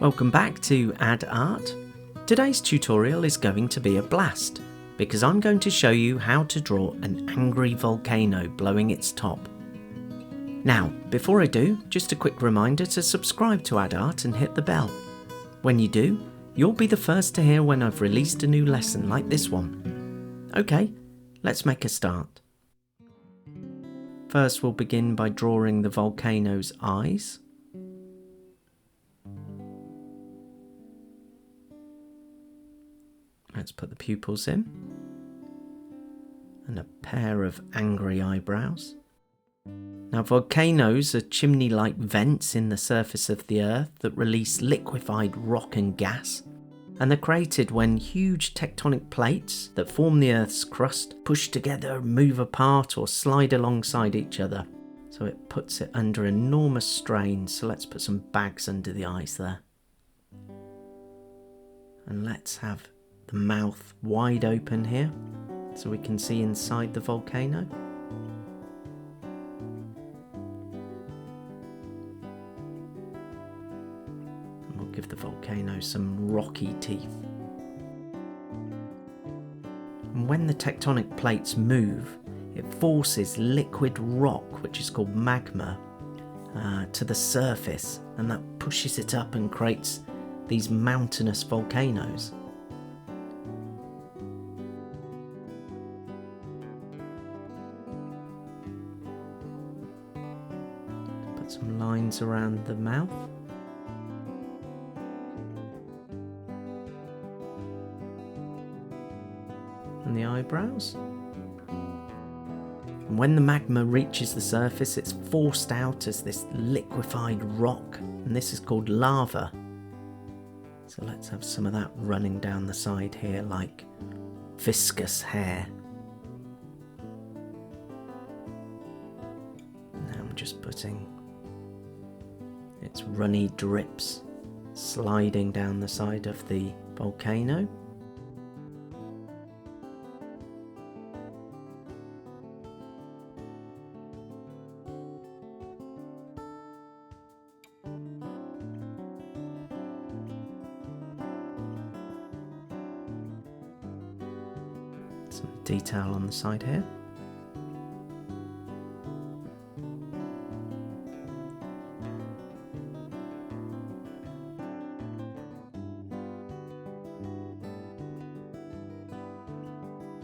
Welcome back to Add Art. Today's tutorial is going to be a blast because I'm going to show you how to draw an angry volcano blowing its top. Now, before I do, just a quick reminder to subscribe to Add Art and hit the bell. When you do, you'll be the first to hear when I've released a new lesson like this one. Okay, let's make a start. First we'll begin by drawing the volcano's eyes. Let's put the pupils in, and a pair of angry eyebrows. Now, volcanoes are chimney-like vents in the surface of the Earth that release liquefied rock and gas, and they're created when huge tectonic plates that form the Earth's crust push together, move apart, or slide alongside each other. So it puts it under enormous strain, so let's put some bags under the eyes there. And let's have the mouth wide open here so we can see inside the volcano. And we'll give the volcano some rocky teeth. And when the tectonic plates move, it forces liquid rock, which is called magma, to the surface, and that pushes it up and creates these mountainous volcanoes. Put some lines around the mouth. And the eyebrows. And when the magma reaches the surface, it's forced out as this liquefied rock, and this is called lava. So let's have some of that running down the side here like viscous hair. Now I'm just putting its runny drips sliding down the side of the volcano. Some detail on the side here.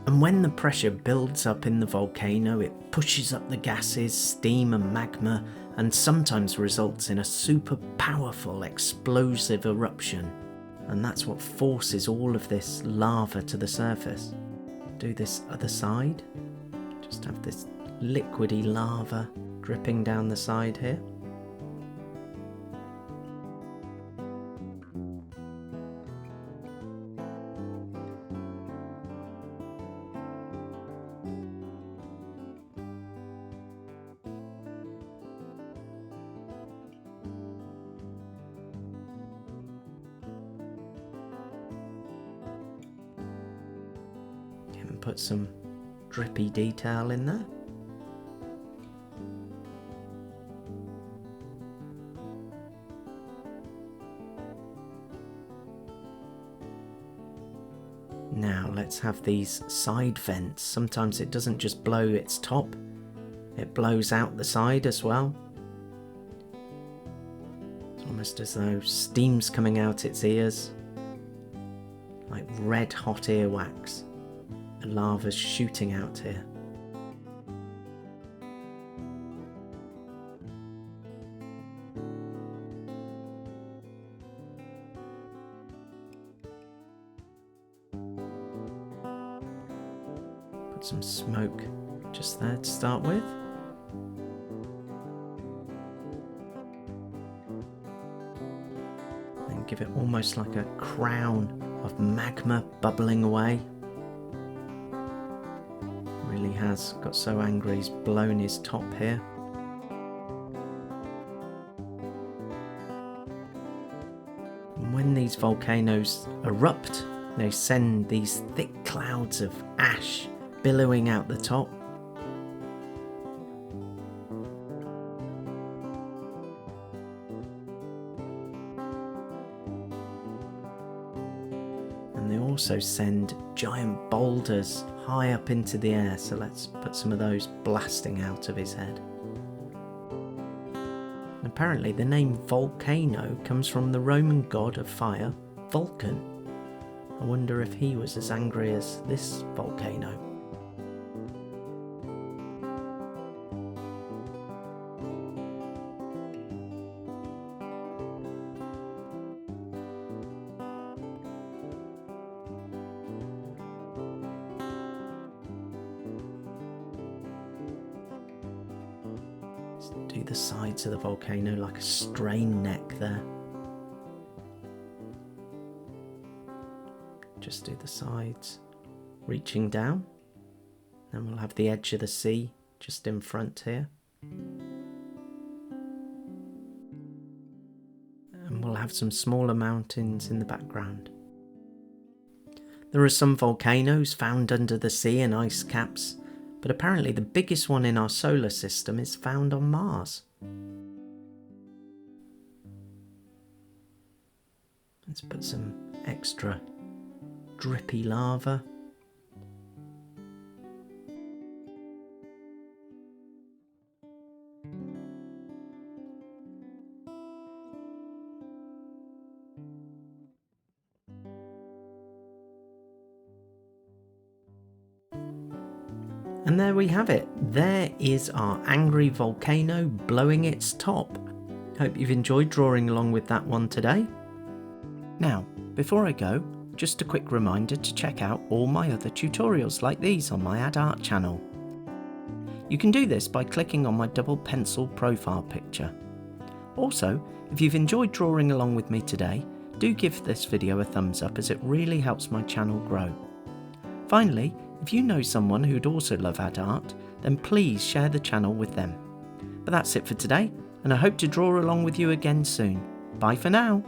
And when the pressure builds up in the volcano, it pushes up the gases, steam and magma, and sometimes results in a super powerful explosive eruption. And that's what forces all of this lava to the surface. Do this other side. Just have this liquidy lava dripping down the side here. Put some drippy detail in there. Now let's have these side vents. Sometimes it doesn't just blow its top, it blows out the side as well. It's almost as though steam's coming out its ears, like red hot earwax. The lava's shooting out here. Put some smoke just there to start with. Then give it almost like a crown of magma bubbling away. Really has got so angry he's blown his top here. And when these volcanoes erupt, they send these thick clouds of ash billowing out the top. also send giant boulders high up into the air, so let's put some of those blasting out of his head. Apparently the name volcano comes from the Roman god of fire, Vulcan. I wonder if he was as angry as this volcano. Let's do the sides of the volcano like a strained neck there. Just do the sides, reaching down. Then we'll have the edge of the sea just in front here. And we'll have some smaller mountains in the background. There are some volcanoes found under the sea and ice caps, but apparently the biggest one in our solar system is found on Mars. Let's put some extra drippy lava. And there we have it. There is our angry volcano blowing its top. Hope you've enjoyed drawing along with that one today. Now, before I go, just a quick reminder to check out all my other tutorials like these on my Add Art channel. You can do this by clicking on my double pencil profile picture. Also, if you've enjoyed drawing along with me today, do give this video a thumbs up as it really helps my channel grow. Finally, if you know someone who'd also love Add Art, then please share the channel with them. But that's it for today, and I hope to draw along with you again soon. Bye for now.